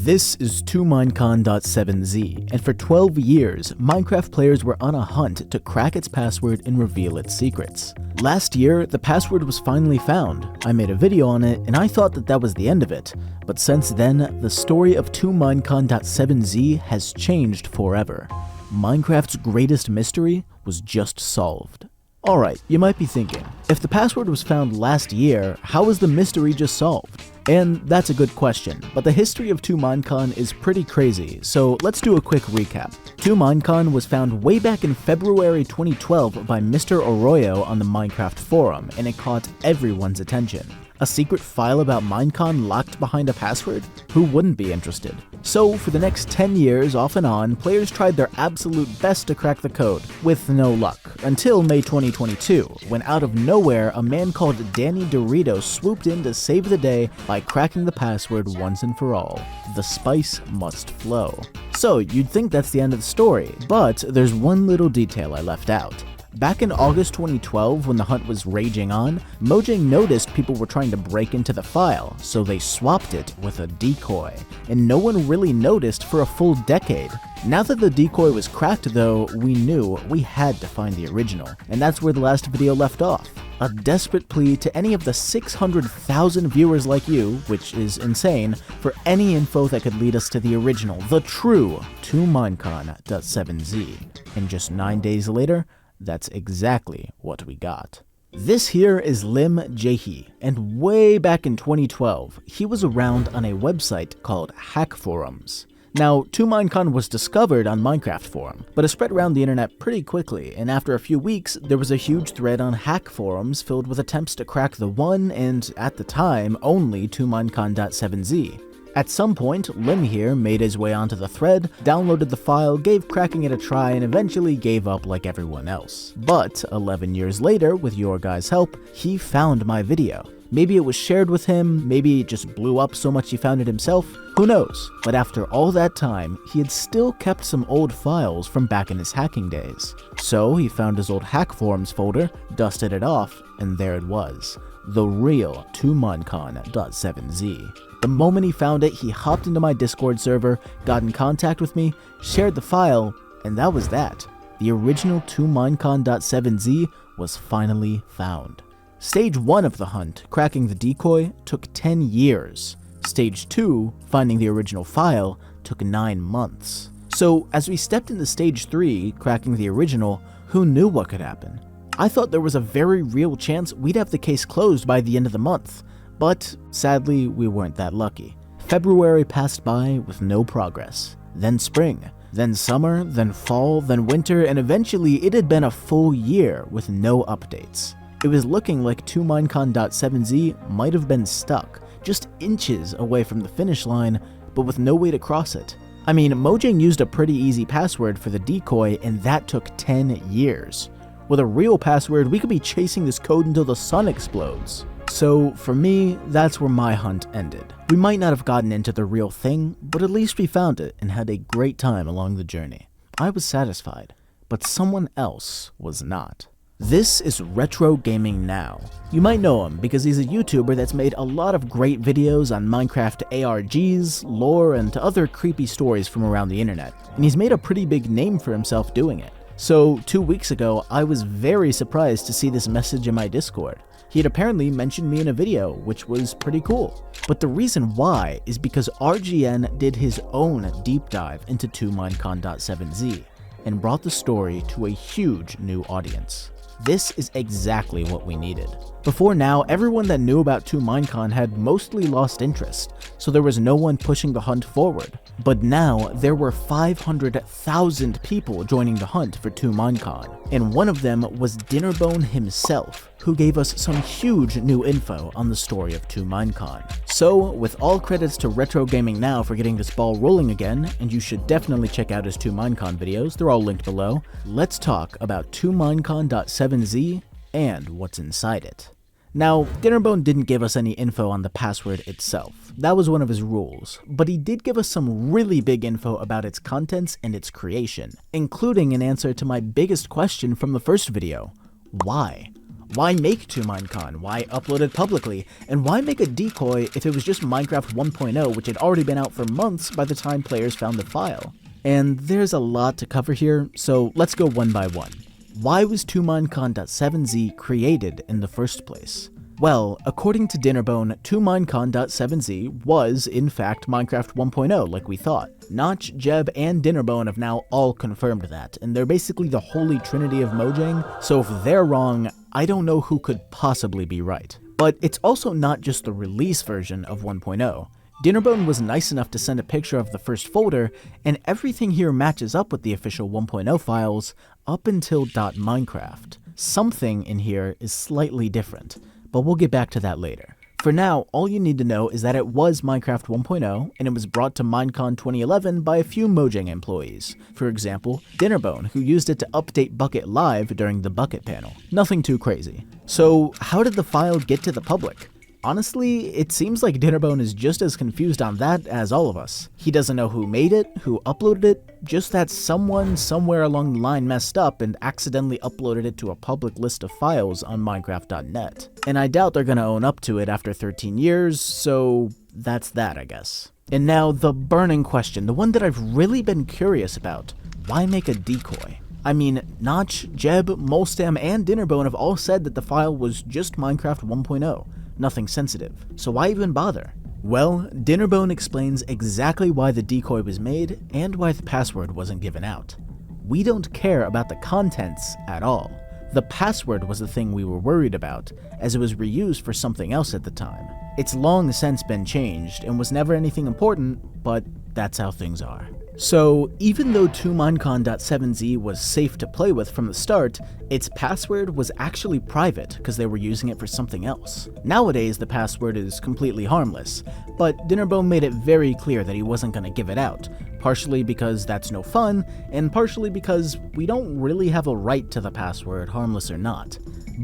This is tominecon.7z, and for 12 years, Minecraft players were on a hunt to crack its password and reveal its secrets. Last year, the password was finally found. I made a video on it, and I thought that was the end of it. But since then, the story of tominecon.7z has changed forever. Minecraft's greatest mystery was just solved. Alright, you might be thinking, if the password was found last year, how was the mystery just solved? And that's a good question, but the history of tominecon is pretty crazy, so let's do a quick recap. tominecon was found way back in February 2012 by Mr. Arroyo on the Minecraft forum, and it caught everyone's attention. A secret file about Minecon locked behind a password? Who wouldn't be interested? So, for the next 10 years, off and on, players tried their absolute best to crack the code, with no luck, until May 2022, when out of nowhere, a man called Danny Dorito swooped in to save the day by cracking the password once and for all. The spice must flow. So, you'd think that's the end of the story, but there's one little detail I left out. Back in August 2012, when the hunt was raging on, Mojang noticed people were trying to break into the file, so they swapped it with a decoy, and no one really noticed for a full decade. Now that the decoy was cracked though, we knew we had to find the original, and that's where the last video left off. A desperate plea to any of the 600,000 viewers like you, which is insane, for any info that could lead us to the original, the true tominecon.7z. And just 9 days later, that's exactly what we got. This here is Lim Jae-hee, and way back in 2012, he was around on a website called Hack Forums. Now, tominecon was discovered on Minecraft Forum, but it spread around the internet pretty quickly, and after a few weeks, there was a huge thread on Hack Forums filled with attempts to crack the one and, at the time, only tominecon.7z. At some point, Lim here made his way onto the thread, downloaded the file, gave cracking it a try, and eventually gave up like everyone else. But 11 years later, with your guys' help, he found my video. Maybe it was shared with him, maybe it just blew up so much he found it himself, who knows? But after all that time, he had still kept some old files from back in his hacking days. So he found his old Hack Forums folder, dusted it off, and there it was. The real tominecon.7z. The moment he found it, he hopped into my Discord server, got in contact with me, shared the file, and that was that. The original tominecon.7z was finally found. Stage 1 of the hunt, cracking the decoy, took 10 years. Stage 2, finding the original file, took 9 months. So, as we stepped into Stage 3, cracking the original, who knew what could happen? I thought there was a very real chance we'd have the case closed by the end of the month. But, sadly, we weren't that lucky. February passed by with no progress. Then spring, then summer, then fall, then winter, and eventually it had been a full year with no updates. It was looking like tominecon.7z might have been stuck, just inches away from the finish line, but with no way to cross it. I mean, Mojang used a pretty easy password for the decoy, and that took 10 years. With a real password, we could be chasing this code until the sun explodes. So, for me, that's where my hunt ended. We might not have gotten into the real thing, but at least we found it and had a great time along the journey. I was satisfied, but someone else was not. This is Retro Gaming Now. You might know him because he's a YouTuber that's made a lot of great videos on Minecraft ARGs, lore, and other creepy stories from around the internet, and he's made a pretty big name for himself doing it. So, 2 weeks ago, I was very surprised to see this message in my Discord. He had apparently mentioned me in a video, which was pretty cool. But the reason why is because RGN did his own deep dive into tominecon.7z and brought the story to a huge new audience. This is exactly what we needed. Before now, everyone that knew about tominecon had mostly lost interest, so there was no one pushing the hunt forward. But now, there were 500,000 people joining the hunt for tominecon, and one of them was Dinnerbone himself, who gave us some huge new info on the story of tominecon. So, with all credits to Retro Gaming Now for getting this ball rolling again, and you should definitely check out his tominecon videos, they're all linked below, let's talk about tominecon.7z and what's inside it. Now, Dinnerbone didn't give us any info on the password itself. That was one of his rules, but he did give us some really big info about its contents and its creation, including an answer to my biggest question from the first video: why? Why make tominecon? Why upload it publicly? And why make a decoy if it was just Minecraft 1.0, which had already been out for months by the time players found the file? And there's a lot to cover here, so let's go one by one. Why was tominecon.7z created in the first place? Well, according to Dinnerbone, tominecon.7z was, in fact, Minecraft 1.0, like we thought. Notch, Jeb, and Dinnerbone have now all confirmed that, and they're basically the holy trinity of Mojang, so if they're wrong, I don't know who could possibly be right. But it's also not just the release version of 1.0. Dinnerbone was nice enough to send a picture of the first folder, and everything here matches up with the official 1.0 files up until .minecraft. Something in here is slightly different, but we'll get back to that later. For now, all you need to know is that it was Minecraft 1.0, and it was brought to Minecon 2011 by a few Mojang employees. For example, Dinnerbone, who used it to update Bucket live during the Bucket panel. Nothing too crazy. So, how did the file get to the public? Honestly, it seems like Dinnerbone is just as confused on that as all of us. He doesn't know who made it, who uploaded it, just that someone somewhere along the line messed up and accidentally uploaded it to a public list of files on Minecraft.net. And I doubt they're gonna own up to it after 13 years, so that's that, I guess. And now, the burning question, the one that I've really been curious about. Why make a decoy? I mean, Notch, Jeb, Molstam, and Dinnerbone have all said that the file was just Minecraft 1.0. Nothing sensitive. So why even bother? Well, Dinnerbone explains exactly why the decoy was made and why the password wasn't given out. We don't care about the contents at all. The password was the thing we were worried about, as it was reused for something else at the time. It's long since been changed and was never anything important, but that's how things are. So, even though tominecon.7z was safe to play with from the start, its password was actually private because they were using it for something else. Nowadays, the password is completely harmless, but Dinnerbone made it very clear that he wasn't going to give it out, partially because that's no fun, and partially because we don't really have a right to the password, harmless or not.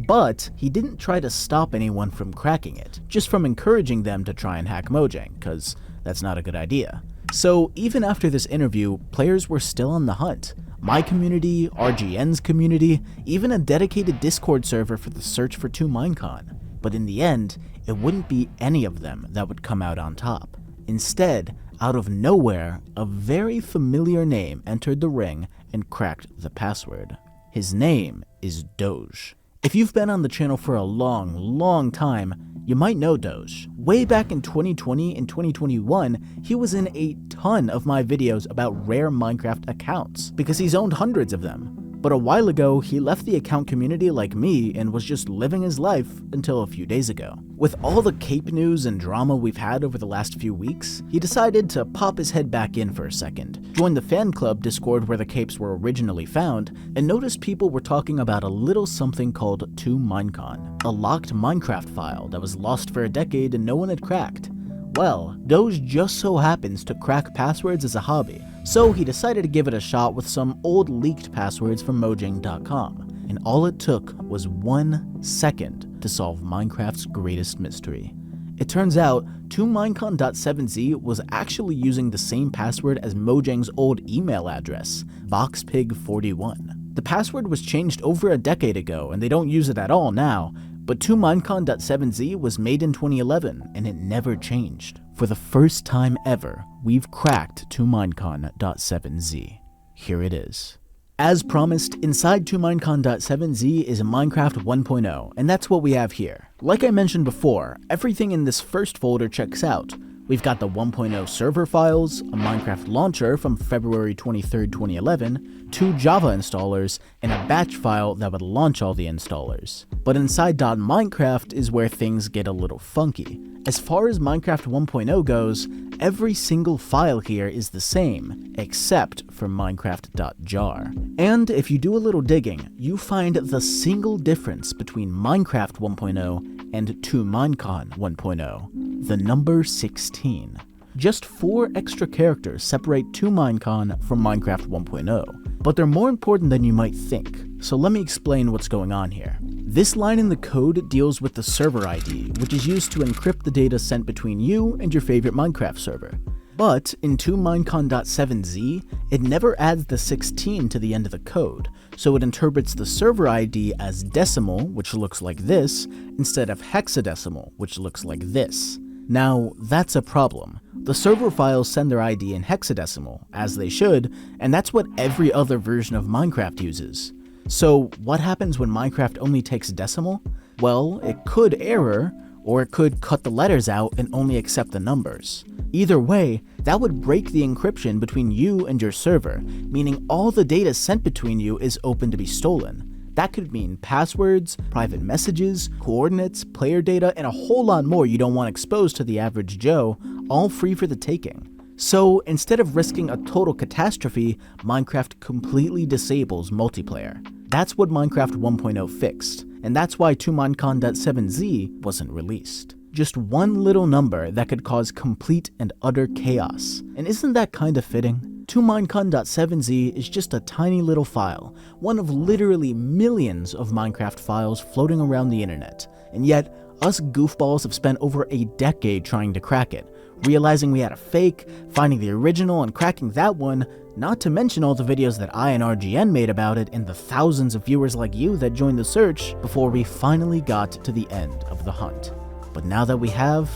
But he didn't try to stop anyone from cracking it, just from encouraging them to try and hack Mojang, because that's not a good idea. So even after this interview, players were still on the hunt. My community, RGN's community, even a dedicated Discord server for the search for tominecon. But in the end, it wouldn't be any of them that would come out on top. Instead, out of nowhere, a very familiar name entered the ring and cracked the password. His name is Doge. If you've been on the channel for a long time, you might know Doge. Way back in 2020 and 2021, he was in a ton of my videos about rare Minecraft accounts, because he's owned hundreds of them. But a while ago, he left the account community like me and was just living his life until a few days ago. With all the cape news and drama we've had over the last few weeks, he decided to pop his head back in for a second, join the fan club Discord where the capes were originally found, and noticed people were talking about a little something called tominecon, a locked Minecraft file that was lost for a decade and no one had cracked. Well, Doge just so happens to crack passwords as a hobby, so he decided to give it a shot with some old leaked passwords from Mojang.com, and all it took was 1 second to solve Minecraft's greatest mystery. It turns out, tominecon.7z was actually using the same password as Mojang's old email address, voxpig41. The password was changed over a decade ago, and they don't use it at all now, but tominecon.7z was made in 2011, and it never changed. For the first time ever, we've cracked tominecon.7z. Here it is. As promised, inside tominecon.7z is Minecraft 1.0, and that's what we have here. Like I mentioned before, everything in this first folder checks out. We've got the 1.0 server files, a Minecraft launcher from February 23rd, 2011, 2 Java installers, and a batch file that would launch all the installers. But inside .minecraft is where things get a little funky. As far as Minecraft 1.0 goes, every single file here is the same, except for Minecraft.jar. And if you do a little digging, you find the single difference between Minecraft 1.0 and tominecon 1.0, the number 16. Just 4 extra characters separate tominecon from Minecraft 1.0, but they're more important than you might think, so let me explain what's going on here. This line in the code deals with the server ID, which is used to encrypt the data sent between you and your favorite Minecraft server. But in tominecon.7z, it never adds the 16 to the end of the code, so it interprets the server ID as decimal, which looks like this, instead of hexadecimal, which looks like this. Now, that's a problem. The server files send their ID in hexadecimal, as they should, and that's what every other version of Minecraft uses. So what happens when Minecraft only takes decimal? Well, it could error, or it could cut the letters out and only accept the numbers. Either way, that would break the encryption between you and your server, meaning all the data sent between you is open to be stolen. That could mean passwords, private messages, coordinates, player data, and a whole lot more you don't want exposed to the average Joe, all free for the taking. So instead of risking a total catastrophe, Minecraft completely disables multiplayer. That's what Minecraft 1.0 fixed, and that's why tominecon.7z wasn't released. Just one little number that could cause complete and utter chaos. And isn't that kinda fitting? tominecon.7z is just a tiny little file, one of literally millions of Minecraft files floating around the internet. And yet, us goofballs have spent over a decade trying to crack it, realizing we had a fake, finding the original and cracking that one, not to mention all the videos that I and RGN made about it and the thousands of viewers like you that joined the search before we finally got to the end of the hunt. But now that we have,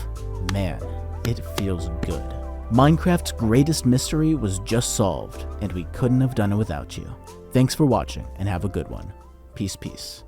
man, it feels good. Minecraft's greatest mystery was just solved, and we couldn't have done it without you. Thanks for watching, and have a good one. Peace, peace.